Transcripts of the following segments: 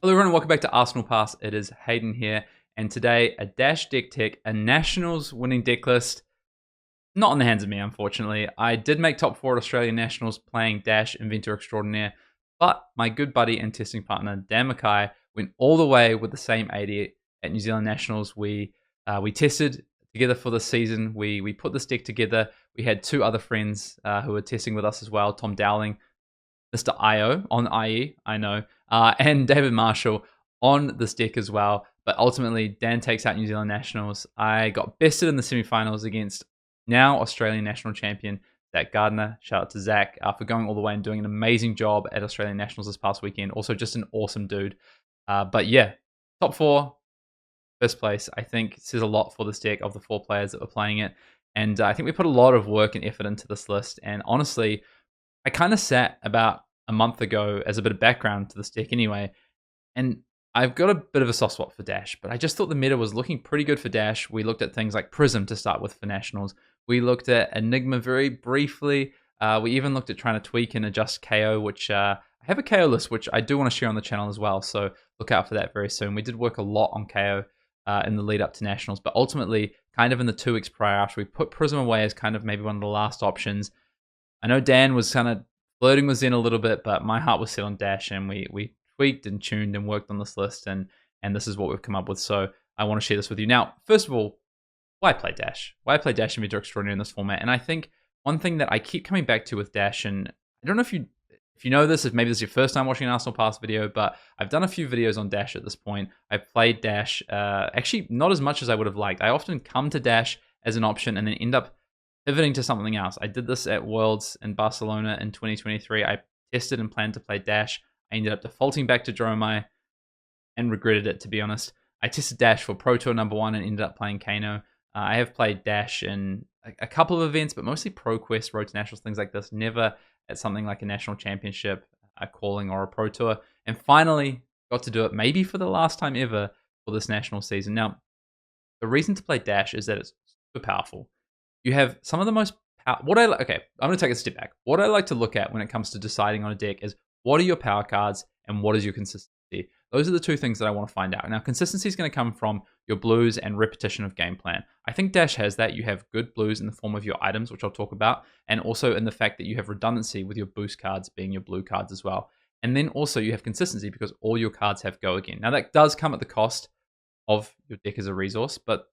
Hello everyone, welcome back to Arsenal Pass. It is Hayden here, and today a Dash deck tech, a Nationals winning deck list. Not in the hands of me, unfortunately. I did make top 4 at Australian Nationals playing Dash Inventor Extraordinaire, but my good buddy and testing partner Dan McKay went all the way with the same 80 at New Zealand Nationals. We tested together for the season. We put this deck together. We had 2 other friends who were testing with us as well, Tom Dowling, Mr. IO on IE, I know, and David Marshall on this deck as well. But ultimately, Dan takes out New Zealand Nationals. I got bested in the semi-finals against now Australian National Champion Zach Gardner. Shout out to Zach for going all the way and doing an amazing job at Australian Nationals this past weekend. Also, just an awesome dude. But yeah, top 4, first place, I think says a lot for this deck of the 4 players that were playing it. And I think we put a lot of work and effort into this list. And honestly, I kind of sat about a month ago as a bit of background to this deck anyway, and I've got a bit of a soft spot for Dash, but I just thought the meta was looking pretty good for Dash. We looked at things like Prism to start with for Nationals. We looked at Enigma very briefly. We even looked at trying to tweak and adjust KO, which I have a KO list, which I do want to share on the channel as well, so look out for that very soon. We did work a lot on KO in the lead up to Nationals, but ultimately, kind of in the 2 weeks prior, after we put Prism away as kind of maybe one of the last options, I know Dan was kind of flirting with Zen a little bit, but my heart was set on Dash, and we tweaked and tuned and worked on this list, and this is what we've come up with. So I want to share this with you. Now, first of all, why play Dash? Why play Dash Inventor Extraordinary in this format? And I think one thing that I keep coming back to with Dash, and I don't know if you know this, if maybe this is your first time watching an Arsenal Pass video, but I've done a few videos on Dash at this point. I've played Dash, actually not as much as I would have liked. I often come to Dash as an option and then end up pivoting to something else. I did this at Worlds in Barcelona in 2023. I tested and planned to play Dash. I ended up defaulting back to Dromai and regretted it, to be honest. I tested Dash for Pro Tour number 1 and ended up playing Kano. I have played Dash in a couple of events, but mostly Pro Quest, Road to Nationals, things like this. Never at something like a national championship, a calling, or a Pro Tour. And finally got to do it maybe for the last time ever for this national season. Now, the reason to play Dash is that it's super powerful. You have some of the most okay, I'm going to take a step back. What I like to look at when it comes to deciding on a deck is what are your power cards and what is your consistency. Those are the 2 things that I want to find out. Now, consistency is going to come from your blues and repetition of game plan. I think Dash has that. You have good blues in the form of your items, which I'll talk about, and also in the fact that you have redundancy with your boost cards being your blue cards as well. And then also you have consistency because all your cards have go again. Now, that does come at the cost of your deck as a resource, but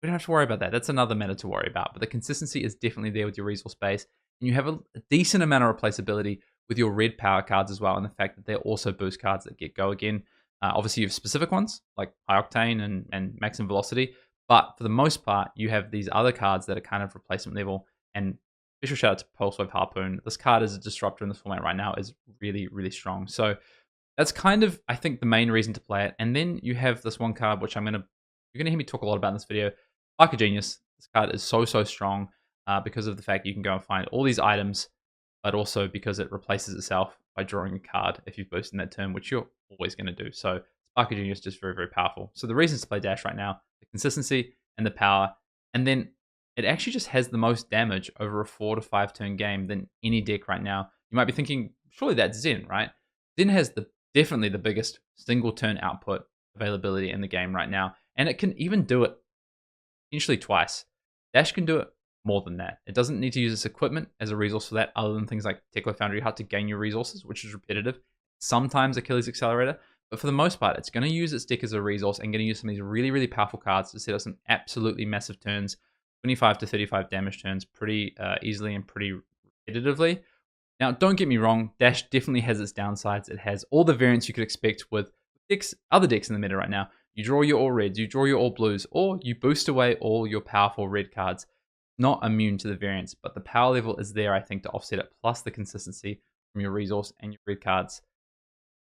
we don't have to worry about that. That's another matter to worry about. But the consistency is definitely there with your resource base. And you have a decent amount of replaceability with your red power cards as well. And the fact that they're also boost cards that get go again. Obviously, you have specific ones like High Octane and Maximum Velocity. But for the most part, you have these other cards that are kind of replacement level. And special shout out to Pulse Wave Harpoon. This card is a disruptor in this format right now, is really, really strong. So that's kind of, I think, the main reason to play it. And then you have this one card, which you're going to hear me talk a lot about in this video. Like a Genius, this card is so strong because of the fact you can go and find all these items, but also because it replaces itself by drawing a card if you've boosted in that turn, which you're always going to do. So Spark of Genius is just very, very powerful. So the reasons to play Dash right now, the consistency and the power, and then it actually just has the most damage over a 4 to 5 turn game than any deck right now. You might be thinking, surely that's Zen, right? Zen has definitely the biggest single turn output availability in the game right now, and it can even do it potentially twice. Dash can do it more than that. It doesn't need to use its equipment as a resource for that, other than things like Tekla Foundry Hut to gain your resources, which is repetitive. Sometimes Achilles Accelerator, but for the most part, it's going to use its deck as a resource and going to use some of these really, really powerful cards to set up some absolutely massive turns, 25 to 35 damage turns pretty easily and pretty repetitively. Now, don't get me wrong, Dash definitely has its downsides. It has all the variants you could expect with other decks in the meta right now. You draw your all reds, you draw your all blues, or you boost away all your powerful red cards. Not immune to the variants, but the power level is there, I think, to offset it, plus the consistency from your resource and your red cards.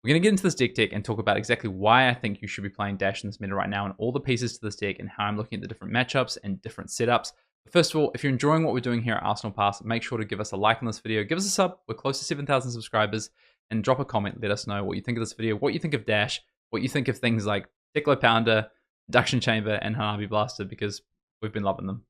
We're going to get into this deck tech and talk about exactly why I think you should be playing Dash in this meta right now and all the pieces to this deck and how I'm looking at the different matchups and different setups. But first of all, if you're enjoying what we're doing here at Arsenal Pass, make sure to give us a like on this video, give us a sub, we're close to 7,000 subscribers, and drop a comment, let us know what you think of this video, what you think of Dash, what you think of things like Tekla Pounder, Induction Chamber, and Hanabi Blaster, because we've been loving them.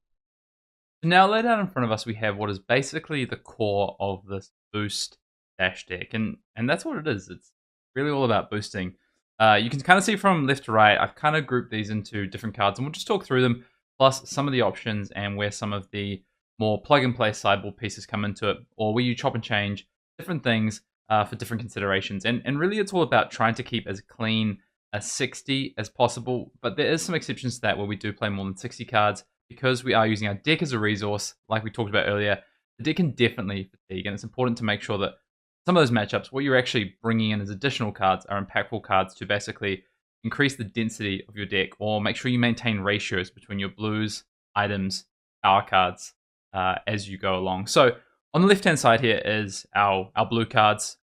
Now laid out in front of us, we have what is basically the core of this boost Dash deck, and that's what it is. It's really all about boosting. You can kind of see from left to right, I've kind of grouped these into different cards, and we'll just talk through them, plus some of the options and where some of the more plug-and-play sideboard pieces come into it, or where you chop and change different things for different considerations. And really, it's all about trying to keep as clean a 60 as possible, but there is some exceptions to that where we do play more than 60 cards because we are using our deck as a resource, like we talked about earlier. The deck can definitely fatigue, and it's important to make sure that some of those matchups, what you're actually bringing in as additional cards are impactful cards to basically increase the density of your deck or make sure you maintain ratios between your blues, items, power cards as you go along. So on the left-hand side here is our blue cards.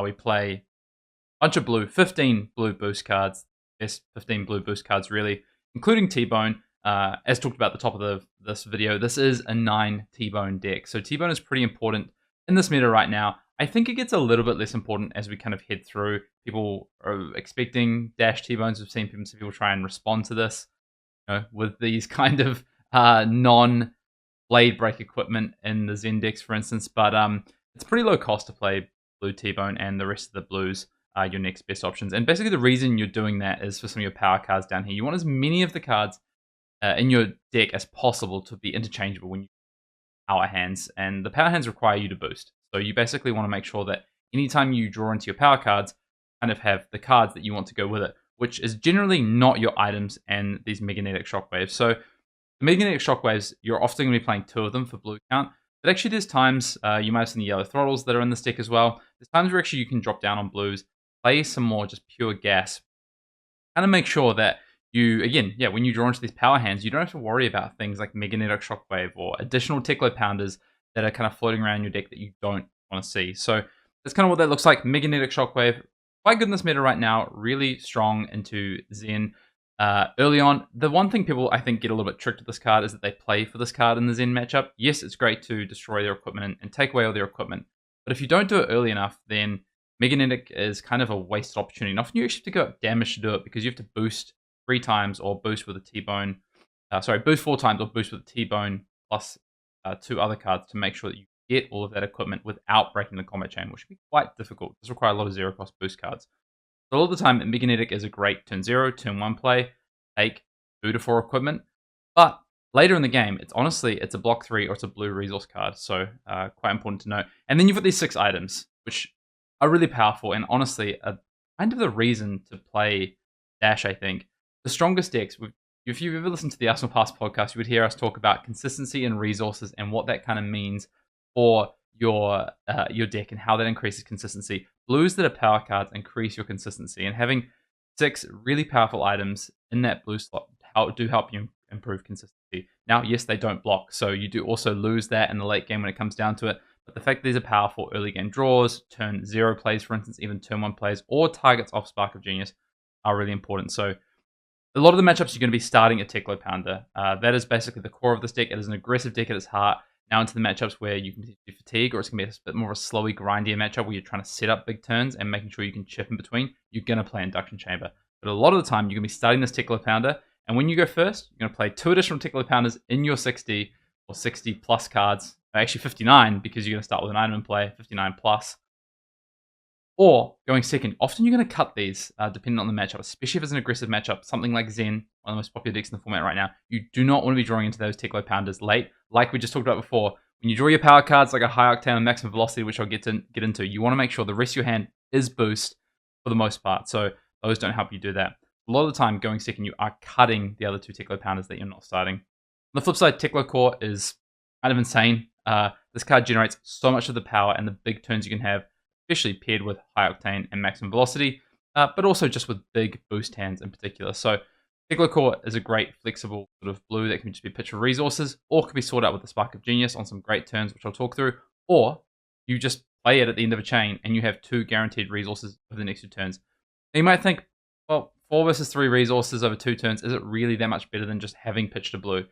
We play a bunch of blue, 15 blue boost cards. Yes, 15 blue boost cards really, including T-Bone. As talked about at the top of this video, this is a 9 T-Bone deck. So T-Bone is pretty important in this meta right now. I think it gets a little bit less important as we kind of head through. People are expecting dash T-Bones. We've seen some people try and respond to this, with these kind of non-blade break equipment in the Zen decks, for instance. But it's pretty low cost to play blue T-Bone, and the rest of the blues are your next best options. And basically the reason you're doing that is for some of your power cards down here. You want as many of the cards in your deck as possible to be interchangeable when you power hands, and the power hands require you to boost. So you basically want to make sure that anytime you draw into your power cards, kind of have the cards that you want to go with it, which is generally not your items and these magnetic shockwaves. So the magnetic shockwaves, you're often going to be playing 2 of them for blue count, but actually there's times, you might have seen the yellow throttles that are in this deck as well. There's times where actually you can drop down on blues, play some more just pure gas, kind of make sure that you, again, when you draw into these power hands, you don't have to worry about things like magnetic shockwave or additional Tickler Pounders that are kind of floating around your deck that you don't want to see. So that's kind of what that looks like. Magnetic Shockwave, quite good in this meta right now, really strong into Zen. Early on, the one thing people, I think, get a little bit tricked with this card is that they play for this card in the Zen matchup. Yes, it's great to destroy their equipment and take away all their equipment, but if you don't do it early enough, then Magnetic is kind of a wasted opportunity. And often you actually have to go up damage to do it because you have to boost 3 times or boost with a T-Bone. Boost 4 times or boost with a T-Bone plus 2 other cards to make sure that you get all of that equipment without breaking the combat chain, which can be quite difficult. This requires a lot of 0-cost boost cards. So all of the time, Magnetic is a great turn 0, turn 1 play, take 2 to 4 equipment. But later in the game, it's a block 3 or it's a blue resource card. So quite important to know. And then you've got these 6 items, which are really powerful and honestly are kind of the reason to play Dash, I think. The strongest decks, if you've ever listened to the Arsenal Pass podcast, you would hear us talk about consistency and resources and what that kind of means for your deck and how that increases consistency. Blues that are power cards increase your consistency, and having 6 really powerful items in that blue slot do help you improve consistency. Now, yes, they don't block, so you do also lose that in the late game when it comes down to it, but the fact that these are powerful early game draws, turn 0 plays, for instance, even turn 1 plays, or targets off Spark of Genius are really important. So a lot of the matchups you're going to be starting a Tickler Pounder. That is basically the core of this deck. It is an aggressive deck at its heart. Now into the matchups where you can do fatigue, or it's going to be a bit more of a slowy, grindier matchup where you're trying to set up big turns and making sure you can chip in between, you're going to play Induction Chamber. But a lot of the time, you're going to be starting this Tickler Pounder, and when you go first, you're going to play 2 additional Tickler Pounders in your 60 or 60 plus cards. Actually 59, because you're going to start with an item in play, 59 plus. Or going second, often you're going to cut these depending on the matchup, especially if it's an aggressive matchup. Something like Zen, one of the most popular decks in the format right now. You do not want to be drawing into those Tickler Pounders late. Like we just talked about before, when you draw your power cards like a High Octane and Maximum Velocity, which I'll get into, you want to make sure the rest of your hand is boost for the most part. So those don't help you do that. A lot of the time, going second, you are cutting the other 2 Tickler Pounders that you're not starting. On the flip side, Tickler Core is kind of insane. This card generates so much of the power and the big turns you can have, especially paired with High Octane and Maximum Velocity, but also just with big boost hands in particular. So Tickler Core is a great flexible sort of blue that can just be pitched for resources, or can be sorted out with the Spark of Genius on some great turns, which I'll talk through, or you just play it at the end of a chain and you have 2 guaranteed resources over the next 2 turns. Now you might think, well, 4 versus 3 resources over 2 turns, is it really that much better than just having pitched a blue?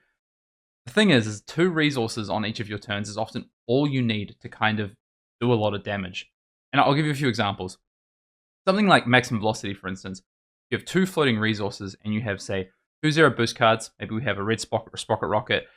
The thing is 2 resources on each of your turns is often all you need to kind of do a lot of damage. And I'll give you a few examples. Something like Maximum Velocity, for instance. You have 2 floating resources and you have, say, 2 0 boost cards. Maybe we have a red Sprocket Rocket,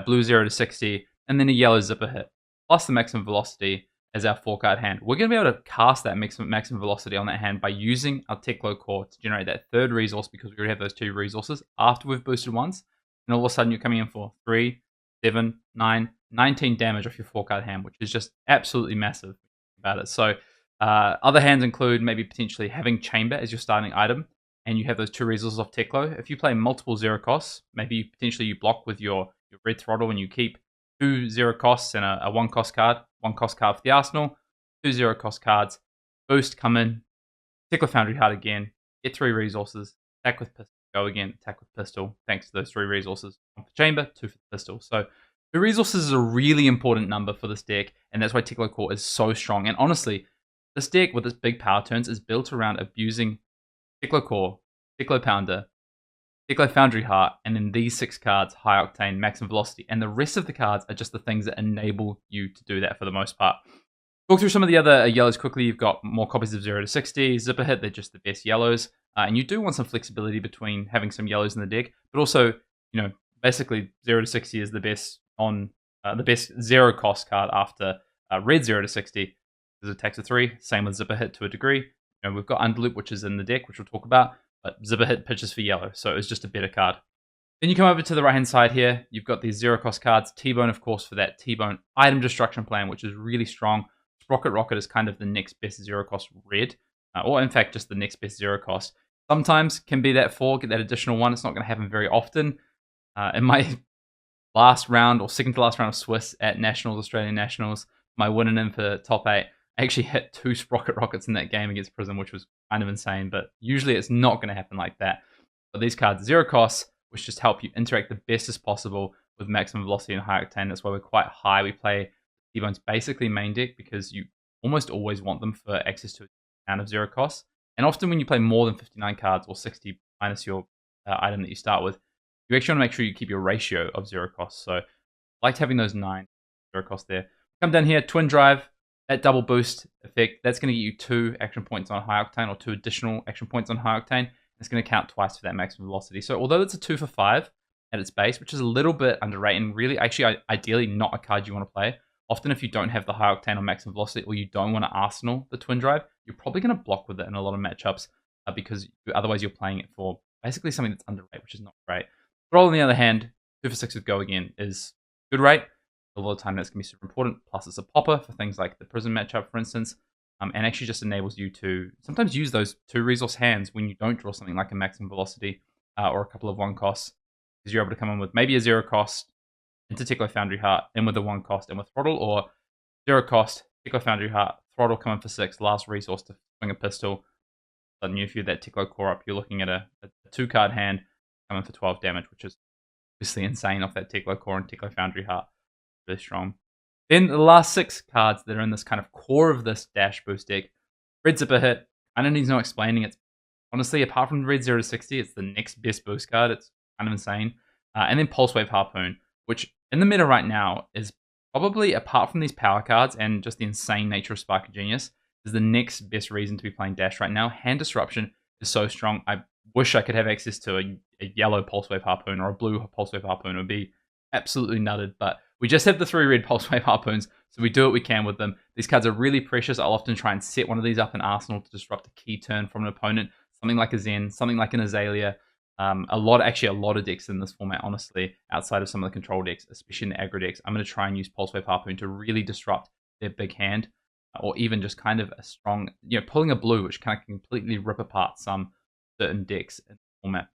blue 0 to 60, and then a yellow Zipper hit, plus the Maximum Velocity, as our 4-card hand. We're going to be able to cast that maximum velocity on that hand by using our Teklo core to generate that third resource, because we already have those 2 resources after we've boosted once. And all of a sudden you're coming in for 3, 7, 9, 19 damage off your 4-card hand, which is just absolutely massive about it. So other hands include maybe potentially having Chamber as your starting item, and you have those 2 resources off Teklo. If you play multiple 0 costs, maybe potentially you block with your red throttle and you keep 2 0 costs and a 1 cost card. 1 cost card for the arsenal, 2 0 cost cards, boost, come in, Teklo Foundry Heart again, get 3 resources, attack with pistol, go again, attack with pistol, thanks to those 3 resources. 1 for chamber, 2 for the pistol. So 2 resources is a really important number for this deck, and that's why Teklo core is so strong. And honestly, this deck with its big power turns is built around abusing Teklo core, Teklo Pounder, Teklo Foundry Heart, and then these 6 cards, High Octane, Maximum Velocity, and the rest of the cards are just the things that enable you to do that for the most part. Talk through some of the other yellows quickly. You've got more copies of 0 to 60, Zipper Hit, they're just the best yellows, and you do want some flexibility between having some yellows in the deck, but also, basically 0 to 60 is the best on the best 0 cost card after red 0 to 60, because it attacks a 3, same with Zipper Hit to a degree. We've got Underloop, which is in the deck, which we'll talk about, but Zipper Hit pitches for yellow, so it's just a better card. Then you come over to the right-hand side here. You've got these 0 cost cards. T-Bone, of course, for that T-Bone item destruction plan, which is really strong. Sprocket Rocket is kind of the next best 0 cost red, or in fact, just the next best 0 cost. Sometimes can be that 4, get that additional 1. It's not going to happen very often. In my last round, or second to last round of Swiss at Nationals, Australian Nationals, my winning in for top 8, I actually hit 2 Sprocket Rockets in that game against Prism, which was kind of insane, but usually it's not going to happen like that. But these cards, 0 costs, which just help you interact the best as possible with maximum velocity and high octane. That's why we're quite high. We play T-Bone's basically main deck because you almost always want them for access to a amount of 0 costs. And often when you play more than 59 cards or 60 minus your item that you start with, you actually want to make sure you keep your ratio of 0 costs. So I liked having those 9 0 costs there. Come down here, Twin Drive. That double boost effect, that's going to get you 2 action points on High Octane, or 2 additional action points on High Octane. It's going to count twice for that maximum velocity. So although it's a 2 for 5 at its base, which is a little bit underrated, and really actually ideally not a card you want to play, often if you don't have the High Octane or maximum velocity, or you don't want to arsenal the Twin Drive, you're probably going to block with it in a lot of matchups because otherwise you're playing it for basically something that's underrated, which is not great. Thrall, on the other hand, 2 for 6 with Go again is good rate. A lot of time that's going to be super important. Plus, it's a popper for things like the Prism matchup, for instance, and actually just enables you to sometimes use those 2 resource hands when you don't draw something like a maximum velocity or a couple of 1 costs, because you're able to come in with maybe a 0 cost into Teklo Foundry Heart, and with a 1 cost and with Throttle, or 0 cost, Teklo Foundry Heart, Throttle come in for 6, last resource to swing a pistol. Suddenly, if you have that Teklo core up, you're looking at a 2-card hand coming for 12 damage, which is obviously insane off that Teklo core and Teklo Foundry Heart. Really strong. Then the last 6 cards that are in this kind of core of this dash boost deck. Red Zipper Hit. I don't need no explaining. It's honestly, apart from Red 0 to 60, it's the next best boost card. It's kind of insane. And then Pulse Wave Harpoon, which in the meta right now is probably, apart from these power cards and just the insane nature of Spark of Genius, is the next best reason to be playing dash right now. Hand Disruption is so strong. I wish I could have access to a yellow Pulse Wave Harpoon or a blue Pulse Wave Harpoon. It would be absolutely nutted, but we just have the 3 red Pulse Wave Harpoons, so we do what we can with them. These cards are really precious. I'll often try and set one of these up in Arsenal to disrupt a key turn from an opponent, something like a Zen, something like an Azalea. A lot of decks in this format, honestly, outside of some of the control decks, especially in the aggro decks, I'm going to try and use Pulse Wave Harpoon to really disrupt their big hand, or even just kind of a strong, pulling a blue, which kind of completely rip apart some certain decks in the format.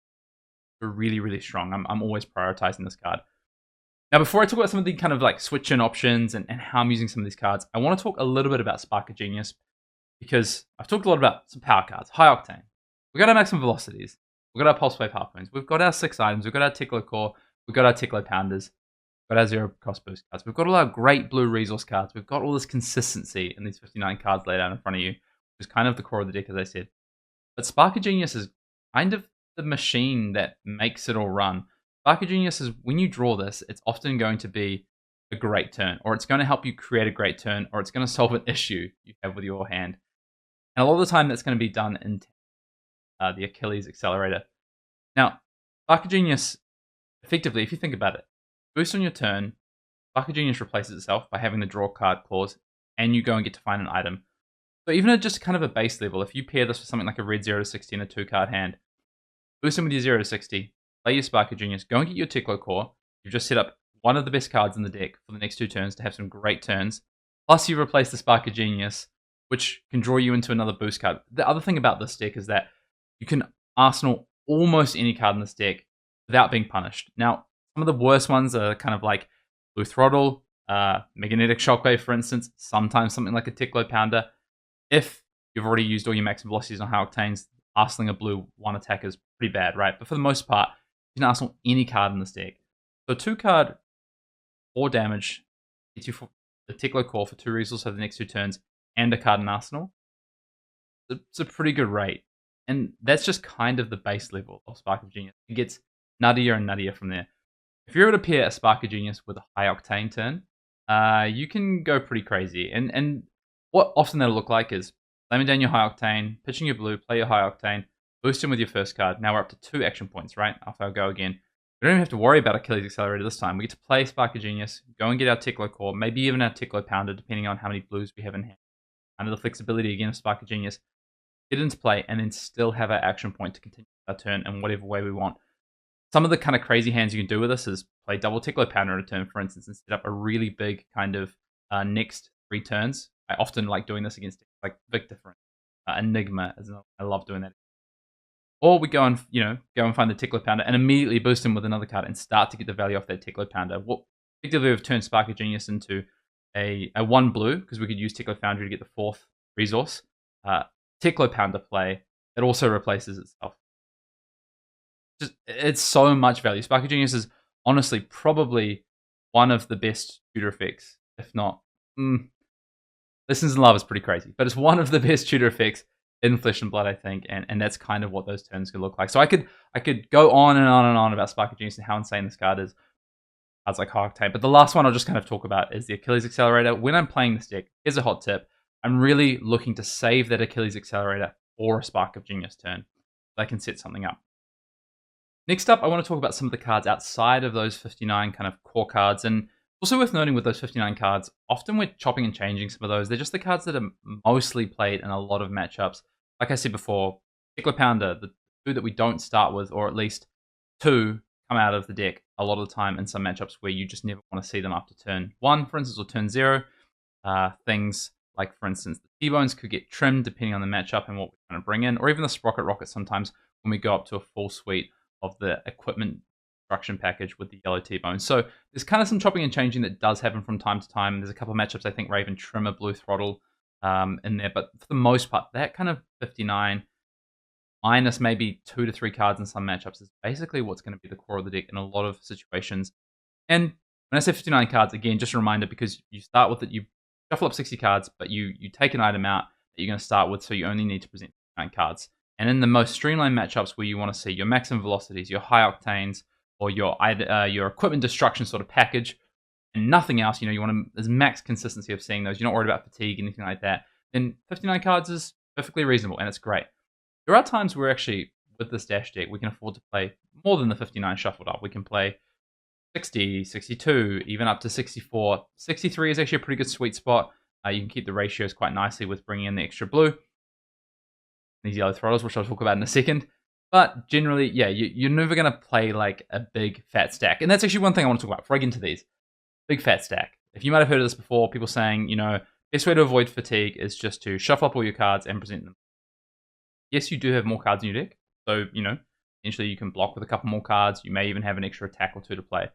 They're really, really strong. I'm always prioritizing this card. Now, before I talk about some of the kind of like switch-in options and how I'm using some of these cards, I want to talk a little bit about Spark of Genius, because I've talked a lot about some power cards. High Octane. We've got our maximum velocities. We've got our Pulse Wave Harpoons. We've got our 6 items. We've got our Teklo Core. We've got our Teklo Pounders. We've got our 0 cost boost cards. We've got all our great blue resource cards. We've got all this consistency in these 59 cards laid out in front of you, which is kind of the core of the deck, as I said. But Spark of Genius is kind of the machine that makes it all run. Spark of Genius is, when you draw this, it's often going to be a great turn, or it's going to help you create a great turn, or it's going to solve an issue you have with your hand. And a lot of the time that's going to be done in the Achilles Accelerator. Now, Spark of Genius, effectively, if you think about it, boost on your turn, Spark of Genius replaces itself by having the draw card clause and you go and get to find an item. So even at just kind of a base level, if you pair this with something like a red 0 to 60 and a 2-card hand, boost in with your 0 to 60, play your Spark of Genius, go and get your Tickler Core. You've just set up one of the best cards in the deck for the next 2 turns to have some great turns. Plus you replace the Spark of Genius, which can draw you into another boost card. The other thing about this deck is that you can Arsenal almost any card in this deck without being punished. Now, some of the worst ones are kind of like Blue Throttle, Magnetic Shockwave, for instance, sometimes something like a Tickler Pounder. If you've already used all your maximum velocities on high octanes, Arsenaling a blue 1 attack is pretty bad, right? But for the most part, you can Arsenal any card in this deck. So 2-card, 4 damage, gets you for the Tickler Core for 2 resources over the next 2 turns, and a card in Arsenal. It's a pretty good rate. And that's just kind of the base level of Spark of Genius. It gets nuttier and nuttier from there. If you're able to pair a Spark of Genius with a high octane turn, you can go pretty crazy. And what often that'll look like is slamming down your high octane, pitching your blue, play your high octane, boost him with your first card. Now we're up to 2 action points, right? After I go again. We don't even have to worry about Achilles Accelerator this time. We get to play Spark of Genius, go and get our Tickler Core, maybe even our Tickler Pounder, depending on how many blues we have in hand. Under the flexibility again of Spark of Genius, get into play, and then still have our action point to continue our turn in whatever way we want. Some of the kind of crazy hands you can do with this is play double Tickler Pounder in a turn, for instance, and set up a really big kind of next 3 turns. I often like doing this against like Victor, for instance. Enigma, I love doing that. Or we go and find the Tickler Pounder and immediately boost him with another card and start to get the value off that Tickler Pounder. What effectively we've turned Spark of Genius into a 1 blue, because we could use Tickler Foundry to get the 4th resource. Tickler Pounder play that also replaces itself. It's so much value. Spark of Genius is honestly probably one of the best tutor effects, if not. Lessons in Love is pretty crazy, but it's one of the best tutor effects in Flesh and Blood, I think, and that's kind of what those turns could look like. So I could go on and on and on about Spark of Genius and how insane this card is. Cards like High Octane, but the last one I'll just kind of talk about is the Achilles Accelerator. When I'm playing this deck, here's a hot tip. I'm really looking to save that Achilles Accelerator for a Spark of Genius turn, so I can set something up. Next up, I want to talk about some of the cards outside of those 59 kind of core cards, and also worth noting with those 59 cards, often we're chopping and changing some of those. They're just the cards that are mostly played in a lot of matchups. Like I said before, Tickler Pounder, the 2 that we don't start with, or at least 2 come out of the deck a lot of the time in some matchups where you just never want to see them after turn 1, for instance, or turn 0. Things like, for instance, the T-Bones could get trimmed depending on the matchup and what we're trying to bring in, or even the Sprocket Rocket sometimes when we go up to a full suite of the equipment destruction package with the yellow T-Bone. So there's kind of some chopping and changing that does happen from time to time. There's a couple of matchups I think where I even trim a Blue Throttle in there, but for the most part, that kind of 59 minus maybe 2 to 3 cards in some matchups is basically what's going to be the core of the deck in a lot of situations. And when I say 59 cards, again, just a reminder, because you start with it, you shuffle up 60 cards, but you take an item out that you're going to start with, so you only need to present 59 cards. And in the most streamlined matchups where you want to see your maximum velocities, your high octanes, or your equipment destruction sort of package, and nothing else, you want there's max consistency of seeing those. You're not worried about fatigue, anything like that. Then 59 cards is perfectly reasonable, and it's great. There are times where actually, with this dash deck, we can afford to play more than the 59 shuffled up. We can play 60, 62, even up to 64. 63 is actually a pretty good sweet spot. You can keep the ratios quite nicely with bringing in the extra blue. These yellow throttles, which I'll talk about in a second. But generally, yeah, you're never going to play like a big fat stack. And that's actually one thing I want to talk about before I get into these. Big fat stack. If you might have heard of this before, people saying, best way to avoid fatigue is just to shuffle up all your cards and present them. Yes, you do have more cards in your deck. So, eventually you can block with a couple more cards. You may even have an extra attack or 2 to play.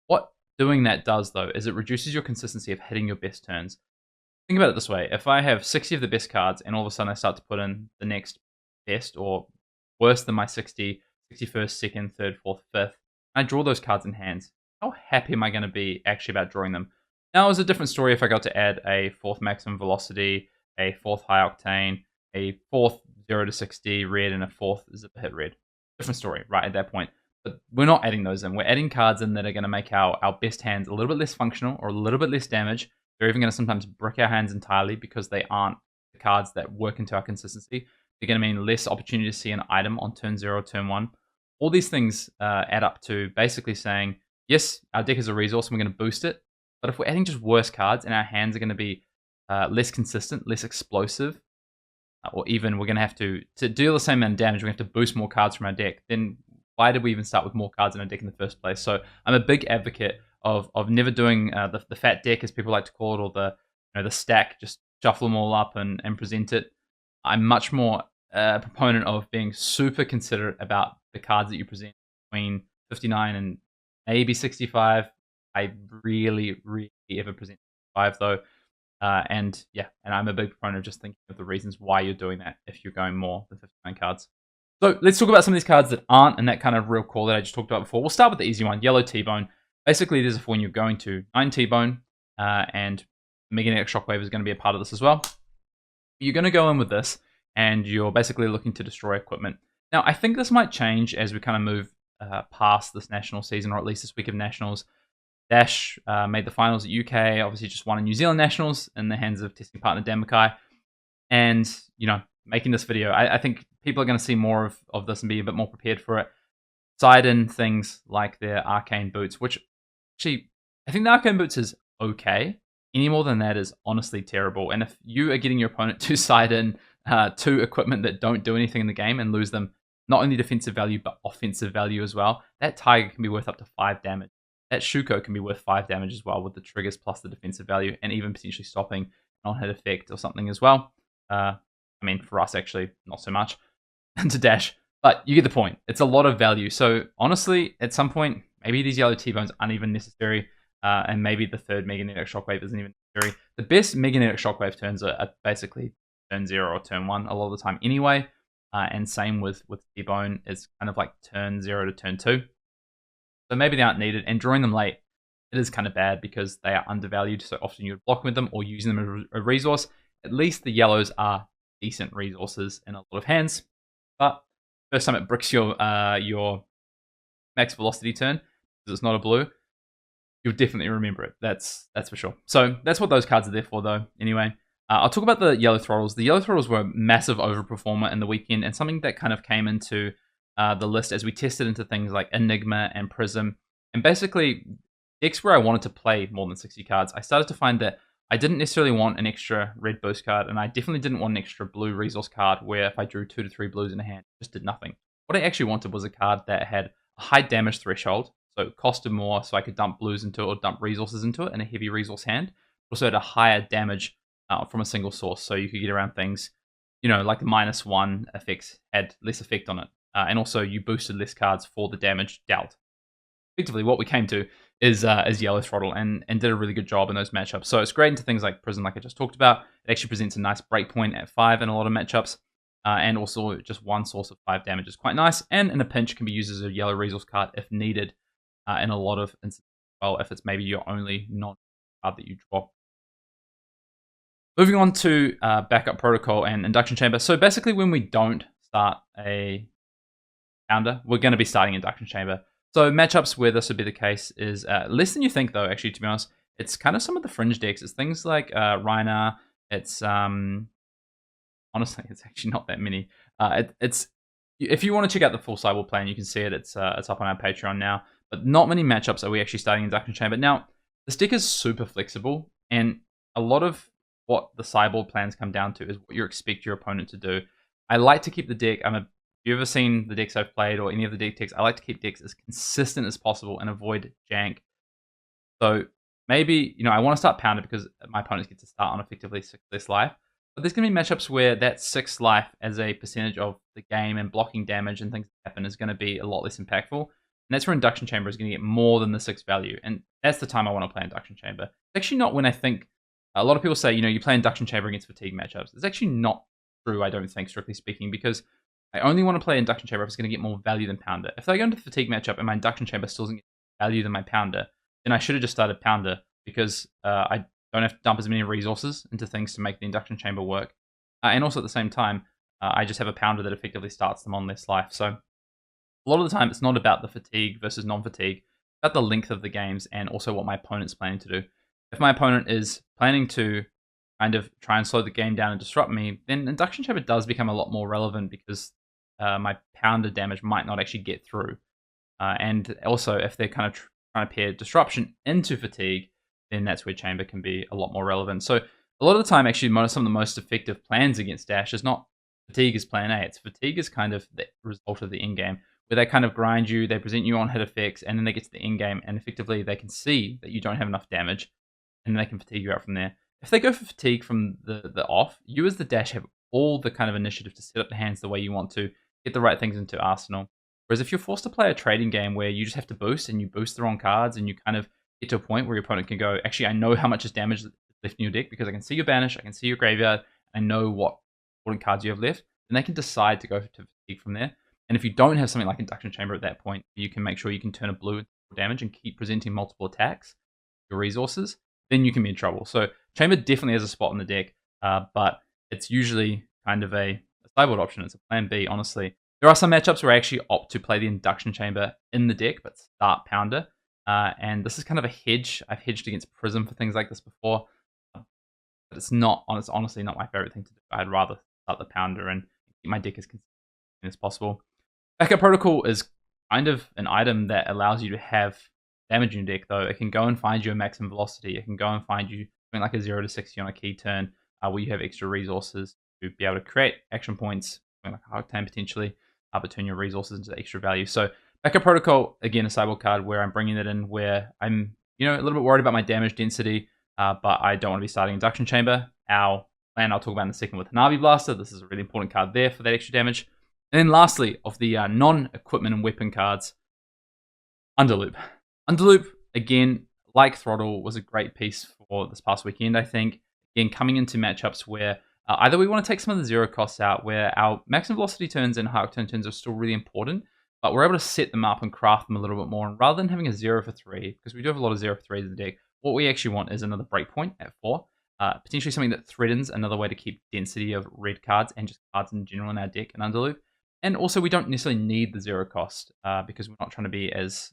What doing that does, though, is it reduces your consistency of hitting your best turns. Think about it this way. If I have 60 of the best cards and all of a sudden I start to put in the next best or worse than my 60, 61st, 2nd, 3rd, 4th, 5th, I draw those cards in hands, how happy am I going to be actually about drawing them? Now, it's a different story if I got to add a 4th maximum velocity, a 4th high octane, a 4th 0 to 60 red, and a 4th zipper hit red. Different story, right, at that point. But we're not adding those in. We're adding cards in that are going to make our best hands a little bit less functional or a little bit less damage. They're even going to sometimes brick our hands entirely because they aren't the cards that work into our consistency. They're going to mean less opportunity to see an item on turn 0, turn 1. All these things add up to basically saying, yes, our deck is a resource and we're going to boost it. But if we're adding just worse cards and our hands are going to be less consistent, less explosive, or even we're going to have to deal the same amount of damage, we have to boost more cards from our deck, then why did we even start with more cards in our deck in the first place? So I'm a big advocate of never doing the fat deck, as people like to call it, or the stack, just shuffle them all up and present it. I'm much more a proponent of being super considerate about the cards that you present between 59 and maybe 65. I really ever present 5 though. And I'm a big proponent of just thinking of the reasons why you're doing that if you're going more than 59 cards. So let's talk about some of these cards that aren't in that kind of real core that I just talked about before. We'll start with the easy one, Yellow T-Bone. Basically, this is for when you're going to 9 T-Bone, and Magnetic Shockwave is going to be a part of this as well. You're going to go in with this, and you're basically looking to destroy equipment. Now, I think this might change as we kind of move past this national season, or at least this week of nationals. Dash made the finals at UK, obviously just won a New Zealand nationals in the hands of testing partner Dan McKay. And, making this video, I think people are going to see more of this and be a bit more prepared for it. Side in things like their Arcane Boots, which actually, I think the Arcane Boots is okay. Any more than that is honestly terrible. And if you are getting your opponent to side in 2 equipment that don't do anything in the game and lose them not only defensive value, but offensive value as well, that Tiger can be worth up to 5 damage. That Shuko can be worth 5 damage as well with the triggers plus the defensive value, and even potentially stopping an on-hit effect or something as well. For us, actually, not so much to dash, but you get the point. It's a lot of value. So honestly, at some point, maybe these Yellow T-Bones aren't even necessary, and maybe the 3rd Magnetic Shockwave isn't even necessary. The best Magnetic Shockwave turns are basically turn 0 or turn 1 a lot of the time anyway, and same with T-Bone is kind of like turn 0 to turn 2. So maybe they aren't needed, and drawing them late, it is kind of bad because they are undervalued, so often you're blocking with them or using them as a resource. At least the yellows are decent resources in a lot of hands, but first time it bricks your max velocity turn, because it's not a blue, you'll definitely remember it. That's for sure. So that's what those cards are there for though. Anyway, I'll talk about the Yellow Throttles. The Yellow Throttles were a massive overperformer in the weekend, and something that kind of came into the list as we tested into things like Enigma and Prism, and basically decks where I wanted to play more than 60 cards. I started to find that I didn't necessarily want an extra red boost card, and I definitely didn't want an extra blue resource card where if I drew 2 to 3 blues in a hand, it just did nothing. What I actually wanted was a card that had a high damage threshold, so it costed more so I could dump blues into it or dump resources into it in a heavy resource hand. Also had a higher damage from a single source, so you could get around things, like the -1 effects had less effect on it. And also you boosted less cards for the damage dealt. Effectively, what we came to is Yellow Throttle and did a really good job in those matchups. So it's great into things like Prism, like I just talked about. It actually presents a nice breakpoint at 5 in a lot of matchups. And also just one source of 5 damage is quite nice. And in a pinch can be used as a yellow resource card if needed in a lot of instances as well, if it's maybe your only non-card that you draw. Moving on to Backup Protocol and Induction Chamber. So basically when we don't start a pounder, we're going to be starting Induction Chamber. So matchups where this would be the case is less than you think, though, actually, to be honest. It's kind of some of the fringe decks. It's things like Rhinar. It's, honestly, it's actually not that many. It's if you want to check out the full Sideboard plan, you can see it. It's up on our Patreon now. But not many matchups are we actually starting Induction Chamber. Now, this deck is super flexible, and a lot of what the Sideboard plans come down to is what you expect your opponent to do. I like to keep the deck, if you've ever seen the decks I've played or any of the deck techs, I like to keep decks as consistent as possible and avoid jank. So maybe, I want to start Pounder because my opponents get to start on effectively 6 less life. But there's going to be matchups where that 6 life as a percentage of the game and blocking damage and things that happen is going to be a lot less impactful. And that's where Induction Chamber is going to get more than the 6 value. And that's the time I want to play Induction Chamber. It's actually not when I think, a lot of people say, you play Induction Chamber against fatigue matchups. It's actually not true, I don't think, strictly speaking, because I only want to play Induction Chamber if it's going to get more value than Pounder. If I go into the Fatigue matchup and my Induction Chamber still doesn't get value than my Pounder, then I should have just started Pounder because I don't have to dump as many resources into things to make the Induction Chamber work. And also at the same time, I just have a Pounder that effectively starts them on less life. So a lot of the time, it's not about the Fatigue versus non-Fatigue, it's about the length of the games and also what my opponent's planning to do. If my opponent is planning to kind of try and slow the game down and disrupt me, then Induction Chamber does become a lot more relevant because my Pounder damage might not actually get through. And also, if they're kind of trying to pair Disruption into Fatigue, then that's where Chamber can be a lot more relevant. So A lot of the time, actually, some of the most effective plans against dash is not fatigue as plan A. It's fatigue is kind of the result of the end game, where they kind of grind you, they present you on hit effects, and then they get to the end game, and effectively they can see that you don't have enough damage, and then they can fatigue you out from there. If they go for fatigue from the off, you as the dash have all the kind of initiative to set up the hands the way you want to, get the right things into arsenal. Whereas if you're forced to play a trading game where you just have to boost and you boost the wrong cards and you kind of get to a point where your opponent can go, actually, I know how much is damage left in your deck because I can see your banish, I can see your graveyard, I know what important cards you have left, then they can decide to go to fatigue from there. And if you don't have something like Induction Chamber at that point, you can make sure you can turn a blue into damage and keep presenting multiple attacks, your resources, then you can be in trouble. So Chamber definitely has a spot in the deck, but it's usually kind of a sideboard option. It's a plan B, honestly. There are some matchups where I actually opt to play the Induction Chamber in the deck, but start Pounder. And this is kind of a hedge. I've hedged against Prism for things like this before, but it's honestly not my favorite thing to do. I'd rather start the Pounder and keep my deck as consistent as possible. Backup Protocol is kind of an item that allows you to have damage in your deck, though. It can go and find you a maximum velocity. It can go and find you something like a 0 to 60 on a key turn, where you have extra resources to be able to create action points, something like a Arctane potentially, but turn your resources into extra value. So Backup Protocol, again, a sideboard card where I'm bringing it in where I'm a little bit worried about my damage density, but I don't want to be starting Induction Chamber. Our plan I'll talk about in a second with Hanabi Blaster. This is a really important card there for that extra damage. And then lastly, of the non-equipment and weapon cards, Underloop. Underloop, again, like Throttle, was a great piece for this past weekend, I think. Again, coming into matchups where either we want to take some of the zero costs out, where our maximum velocity turns and high octane turns are still really important, but we're able to set them up and craft them a little bit more. And rather than having a 0 for 3, because we do have a lot of 0 for 3s in the deck, what we actually want is another breakpoint at 4. Potentially something that threatens, another way to keep density of red cards and just cards in general in our deck in Underloop. And also, we don't necessarily need the 0 cost because we're not trying to be as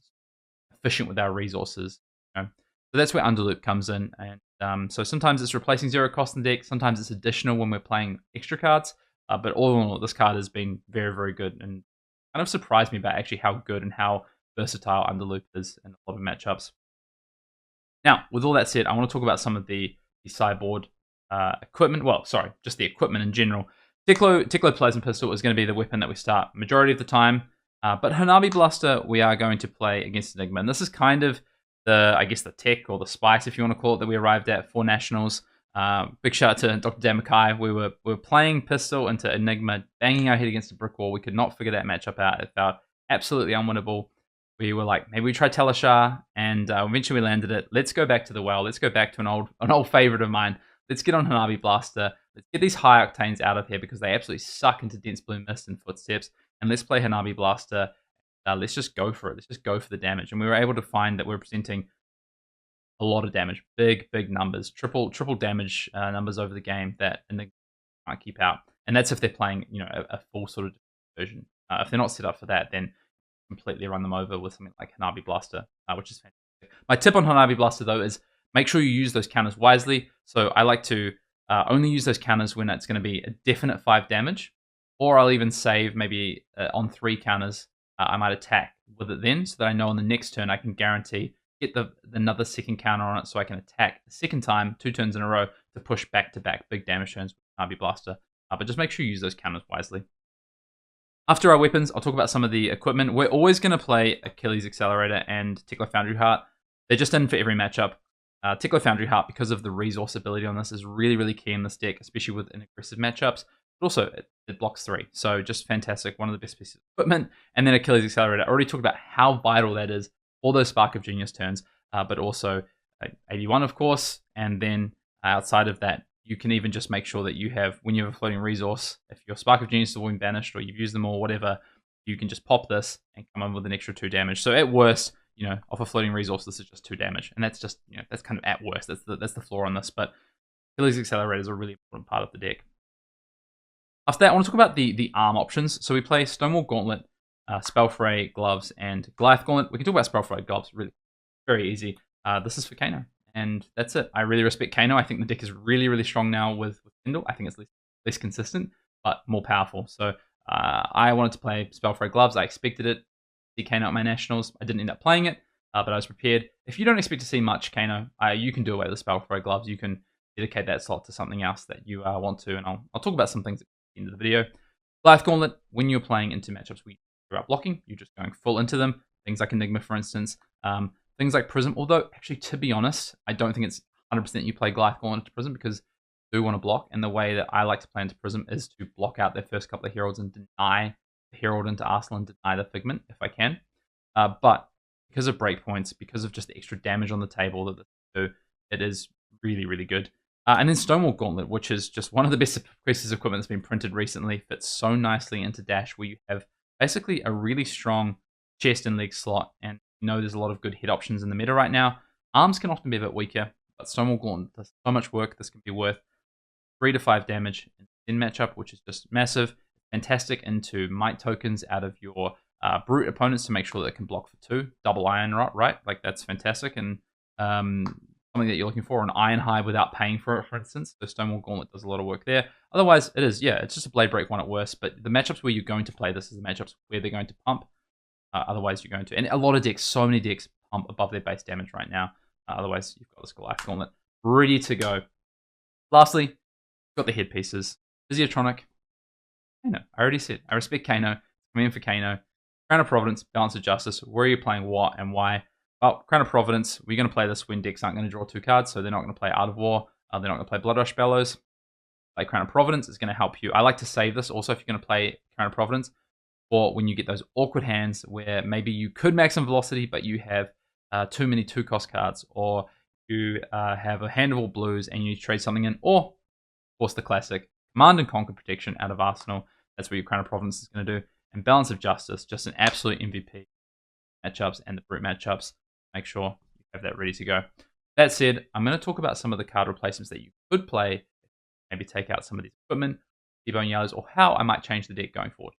efficient with our resources. So that's where Underloop comes in. And so sometimes it's replacing 0 cost in the deck. Sometimes it's additional when we're playing extra cards. But all in all, this card has been very, very good and kind of surprised me about actually how good and how versatile Underloop is in a lot of matchups. Now, with all that said, I want to talk about some of the sideboard equipment. Well, sorry, just the equipment in general. Ticklo Plasma Pistol is going to be the weapon that we start majority of the time. But Hanabi Blaster, we are going to play against Enigma. And this is kind of the tech or the spice, if you want to call it, that we arrived at for Nationals. Big shout out to Dr. Dan McKay. We were playing Pistol into Enigma, banging our head against a brick wall. We could not figure that matchup out. It felt absolutely unwinnable. We were like, maybe we try Teleshar, and eventually we landed it. Let's go back to the well. Let's go back to an old favorite of mine. Let's get on Hanabi Blaster. Let's get these high octanes out of here because they absolutely suck into Dense Blue Mist and Footsteps. And let's play Hanabi Blaster. Let's just go for it. Let's just go for the damage. And we were able to find that we're presenting a lot of damage, big numbers, triple damage numbers over the game that Enigma can't keep out. And that's if they're playing, a full sort of version. If they're not set up for that, then completely run them over with something like Hanabi Blaster, which is fantastic. My tip on Hanabi Blaster though is make sure you use those counters wisely. So I like to only use those counters when it's going to be a definite 5 damage, or I'll even save maybe on 3 counters. I might attack with it then, so that I know on the next turn I can guarantee get another second counter on it, so I can attack the second time 2 turns in a row to push back-to-back big damage turns with Hanabi Blaster. But just make sure you use those counters wisely. After our weapons, I'll talk about some of the equipment. We're always going to play Achilles Accelerator and Tickler Foundry Heart. They're just in for every matchup. Tickler Foundry Heart, because of the resource ability on this, is really, really key in this deck, especially with aggressive matchups. But also, it blocks 3. So just fantastic. One of the best pieces of equipment. And then Achilles Accelerator. I already talked about how vital that is for those Spark of Genius turns, but also 81, of course. And then outside of that, you can even just make sure that you have, when you have a floating resource, if your Spark of Genius has all been banished or you've used them all, whatever, you can just pop this and come in with an extra 2 damage. So at worst, off a floating resource, this is just 2 damage. And that's just, that's kind of at worst. That's the floor on this. But Achilles Accelerator is a really important part of the deck. After that, I want to talk about the arm options. So we play Stonewall Gauntlet, Spellfray, Gloves, and Goliath Gauntlet. We can talk about Spellfray, Gloves, really very easy. This is for Kano. And that's it. I really respect Kano. I think the deck is really, really strong now with Kindle. I think it's less consistent, but more powerful. So I wanted to play Spellfray Gloves. I expected it. See Kano at my Nationals. I didn't end up playing it, but I was prepared. If you don't expect to see much Kano, you can do away with Spellfray Gloves. You can dedicate that slot to something else that you want to. And I'll talk about some things at the end of the video. Life Gauntlet, when you're playing into matchups where you're out blocking, you're just going full into them. Things like Enigma, for instance. Things like Prism, although actually, to be honest, I don't think it's 100% you play Life Gauntlet into Prism because you do want to block. And the way that I like to play into Prism is to block out their first couple of Heralds and deny the Herald into Arsenal and deny the Figment if I can. But because of breakpoints, because of just the extra damage on the table that this do, it is really, really good. And then Stonewall Gauntlet, which is just one of the best pieces of equipment that's been printed recently, fits so nicely into Dash, where you have basically a really strong chest and leg slot, and you know there's a lot of good hit options in the meta right now. Arms can often be a bit weaker, but Stonewall Gauntlet does so much work. This can be worth 3 to 5 damage in matchup, which is just massive. Fantastic into Might tokens out of your Brute opponents to make sure that it can block for 2. Double Iron Rot, right? Like, that's fantastic, and something that you're looking for, an Iron Hive without paying for it, for instance. So Stonewall Gauntlet does a lot of work there. Otherwise, it is, yeah, it's just a Blade Break one at worst, but the matchups where you're going to play this is the matchups where they're going to pump. Otherwise, you're going to, and a lot of decks, so many decks pump above their base damage right now. Otherwise, you've got this Life Gauntlet ready to go. Lastly, you've got the headpieces. Physiotronic, Kano. I already said, I respect Kano. Come in for Kano. Crown of Providence, Balance of Justice. Where are you playing what and why? Well, Crown of Providence, we're going to play this when decks aren't going to draw 2 cards, so they're not going to play Art of War. They're not going to play Blood Rush Bellows. Play Crown of Providence is going to help you. I like to save this also if you're going to play Crown of Providence, or when you get those awkward hands where maybe you could maximum velocity, but you have too many 2-cost cards, or you have a hand of all blues and you trade something in, or, of course, the classic Command and Conquer Protection out of Arsenal. That's what your Crown of Providence is going to do. And Balance of Justice, just an absolute MVP matchups and the Brute matchups. Make sure you have that ready to go. That said, I'm going to talk about some of the card replacements that you could play. Maybe take out some of these equipment, T-Bone Yellows, or how I might change the deck going forward.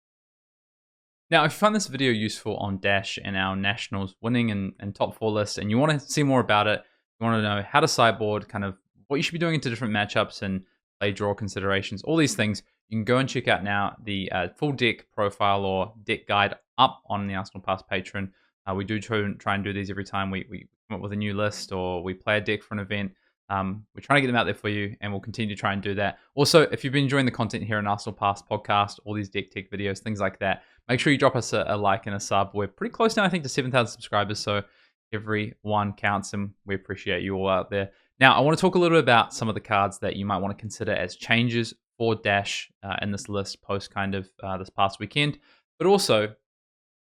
Now, if you find this video useful on Dash and our Nationals winning and top 4 lists, and you want to see more about it, you want to know how to sideboard, kind of what you should be doing into different matchups and play draw considerations, all these things, you can go and check out now the full deck profile or deck guide up on the Arsenal Pass Patreon. We do try and do these every time we come up with a new list or we play a deck for an event. We're trying to get them out there for you, and we'll continue to try and do that. Also, if you've been enjoying the content here on Arsenal Pass podcast, all these deck tech videos, things like that, make sure you drop us a like and a sub. We're pretty close now, I think, to 7,000 subscribers, so every one counts, and we appreciate you all out there. Now, I want to talk a little bit about some of the cards that you might want to consider as changes for Dash in this list post kind of this past weekend, but also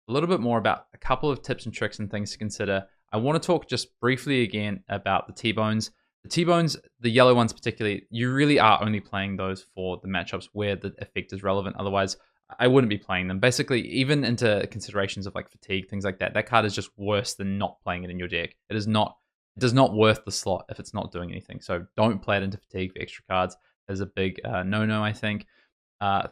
a little bit more about a couple of tips and tricks and things to consider. I want to talk just briefly again about the T-Bones. The T-Bones, the yellow ones particularly, you really are only playing those for the matchups where the effect is relevant. Otherwise, I wouldn't be playing them. Basically, even into considerations of like fatigue, things like that, that card is just worse than not playing it in your deck. It does not worth the slot if it's not doing anything. So don't play it into fatigue for extra cards. There's a big no-no, I think.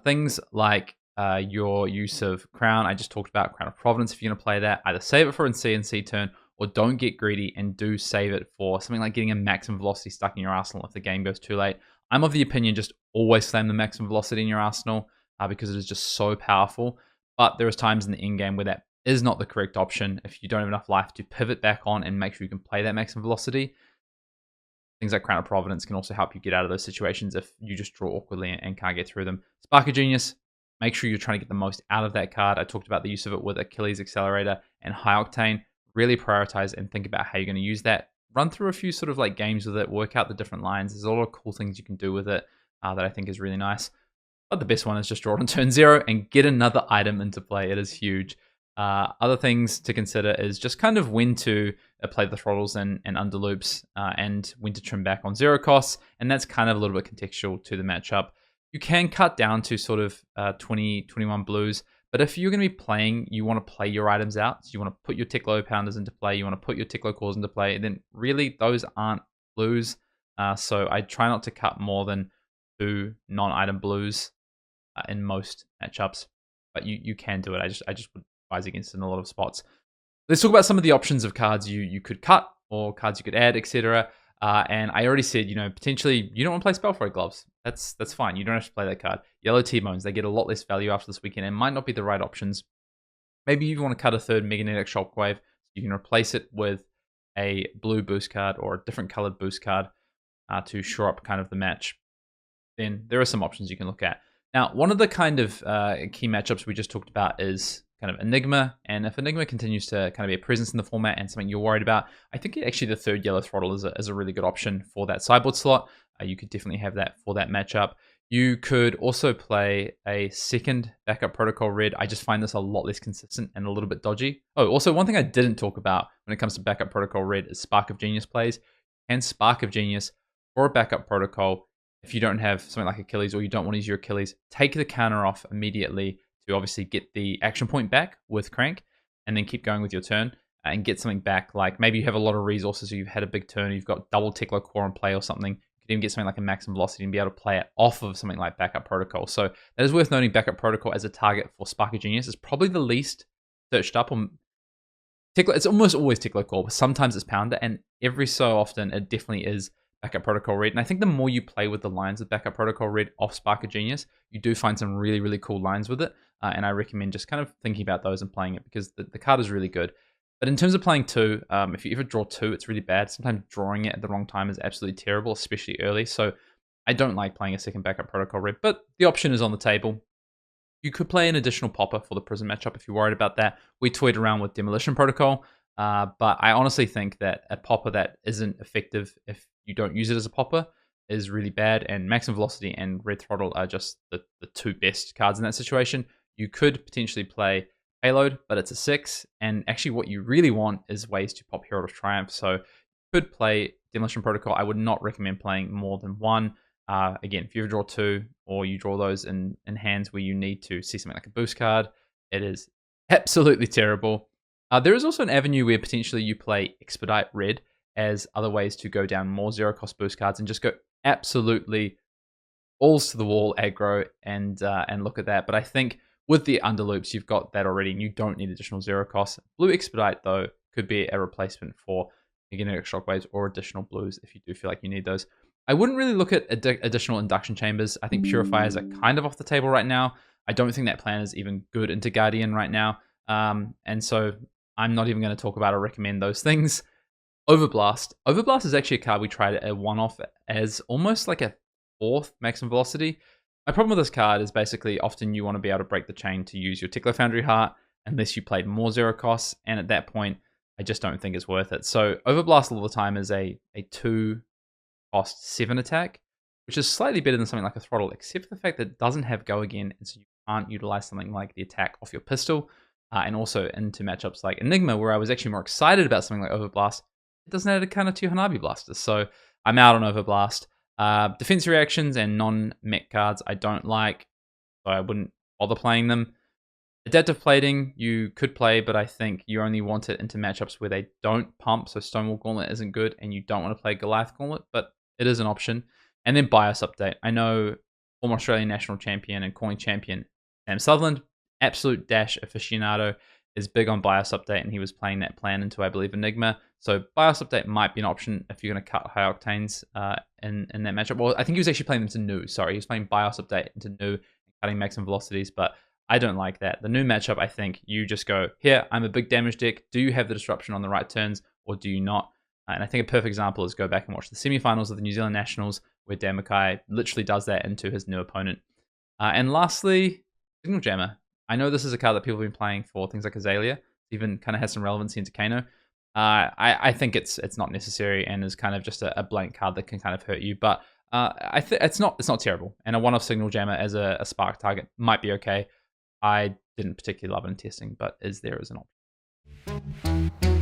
Things like your use of Crown. I just talked about Crown of Providence. If you're going to play that, either save it for a CNC turn or don't get greedy and do save it for something like getting a maximum velocity stuck in your arsenal if the game goes too late. I'm of the opinion just always slam the maximum velocity in your arsenal because it is just so powerful. But there is times in the in-game where that is not the correct option if you don't have enough life to pivot back on and make sure you can play that maximum velocity. Things like Crown of Providence can also help you get out of those situations if you just draw awkwardly and can't get through them. Spark of Genius, make sure you're trying to get the most out of that card. I talked about the use of it with Achilles Accelerator and High Octane. Really prioritize and think about how you're going to use that. Run through a few sort of like games with it, work out the different lines. There's a lot of cool things you can do with it that I think is really nice. But the best one is just draw it on turn 0 and get another item into play. It is huge. Other things to consider is just kind of when to play the throttles and under loops and when to trim back on 0 costs. And that's kind of a little bit contextual to the matchup. You can cut down to sort of 20, 21 blues. But if you're going to be playing, you want to play your items out. So you want to put your Ticklo Pounders into play. You want to put your Ticklo Cores into play. Then really those aren't blues. So I try not to cut more than 2 non-item blues in most matchups. But you can do it. I just would advise against it in a lot of spots. Let's talk about some of the options of cards you could cut or cards you could add, etc. And I already said, potentially you don't want to play Spellthrower Gloves. That's fine. You don't have to play that card. Yellow T-Bones, they get a lot less value after this weekend and might not be the right options. Maybe you want to cut a third Magnetic Shockwave. You can replace it with a blue boost card or a different colored boost card. to shore up kind of the match, then there are some options you can look at. Now, one of the kind of key matchups we just talked about is kind of Enigma, and if Enigma continues to kind of be a presence in the format and something you're worried about, I think actually the third Yellow Throttle is a really good option for that sideboard slot. You could definitely have that for that matchup. You could also play a second backup protocol red. I just find this a lot less consistent and a little bit dodgy. Oh, also one thing I didn't talk about when it comes to backup protocol red is Spark of Genius plays. And Spark of Genius for a backup protocol, if you don't have something like Achilles or you don't want to use your Achilles, take the counter off immediately to obviously get the action point back with Crank, and then keep going with your turn and get something back. Like maybe you have a lot of resources, or you've had a big turn, you've got double Teklo Core in play or something. You can even get something like a Maximum Velocity and be able to play it off of something like Backup Protocol. So that is worth noting. Backup Protocol as a target for Spark of Genius is probably the least searched up on Teklo. It's almost always Teklo Core, but sometimes it's Pounder, and every so often it definitely is Backup Protocol red. And I think the more you play with the lines of Backup Protocol red off Spark of Genius, you do find some really, really cool lines with it. And I recommend just kind of thinking about those and playing it, because the card is really good. But in terms of playing 2, if you ever draw 2, it's really bad. Sometimes drawing it at the wrong time is absolutely terrible, especially early. So I don't like playing a second Backup Protocol red, but the option is on the table. You could play an additional popper for the Prism matchup if you're worried about that. We toyed around with Demolition Protocol, but I honestly think that a popper that isn't effective if you don't use it as a popper is really bad, and Maximum Velocity and Red Throttle are just the 2 best cards in that situation. You could potentially play Payload, but it's a 6, and actually what you really want is ways to pop Herald of Triumph. So you could play Demolition Protocol. I would not recommend playing more than 1. Again, if you ever draw 2, or you draw those in hands where you need to see something like a boost card, it is absolutely terrible. There is also an avenue where potentially you play Expedite red as other ways to go down more 0-cost boost cards and just go absolutely balls to the wall aggro and look at that. But I think with the underloops, you've got that already, and you don't need additional 0-cost. Blue Expedite, though, could be a replacement for Magnetic Shockwaves or additional blues if you do feel like you need those. I wouldn't really look at additional induction chambers. I think Purifiers are kind of off the table right now. I don't think that plan is even good into Guardian right now. And so I'm not even going to talk about or recommend those things. Overblast. Overblast is actually a card we tried a one-off as almost like a 4th Maximum Velocity. My problem with this card is basically often you want to be able to break the chain to use your Teklo Foundry Heart unless you played more 0-costs, and at that point, I just don't think it's worth it. So Overblast all the time is a 2-cost 7 attack, which is slightly better than something like a Throttle, except for the fact that it doesn't have Go Again, and so you can't utilize something like the attack off your pistol, and also into matchups like Enigma, where I was actually more excited about something like Overblast. It doesn't add a counter to your Hanabi Blasters, so I'm out on Overblast. Defense reactions and non-mech cards I don't like, so I wouldn't bother playing them. Adaptive Plating you could play, but I think you only want it into matchups where they don't pump, so Stonewall Gauntlet isn't good, and you don't want to play Goliath Gauntlet, but it is an option. And then BIOS Update. I know former Australian National Champion and Calling Champion Sam Sutherland, absolute Dash aficionado, is big on BIOS Update, and he was playing that plan into, I believe, Enigma. So BIOS Update might be an option if you're going to cut high octanes in that matchup. Well, I think he was actually playing them to new. Sorry, he was playing BIOS Update into new, cutting maximum velocities, but I don't like that. The new matchup, I think you just go, here, I'm a big damage deck. Do you have the disruption on the right turns, or do you not? And I think a perfect example is go back and watch the semifinals of the New Zealand Nationals, where Dan McKay literally does that into his new opponent. And lastly, Signal Jammer. I know this is a card that people have been playing for things like Azalea. It even kind of has some relevancy into Kano. I think it's not necessary and is kind of just a blank card that can kind of hurt you. But it's not terrible. And a one-off Signal Jammer as a spark target might be okay. I didn't particularly love it in testing, but is there as an option.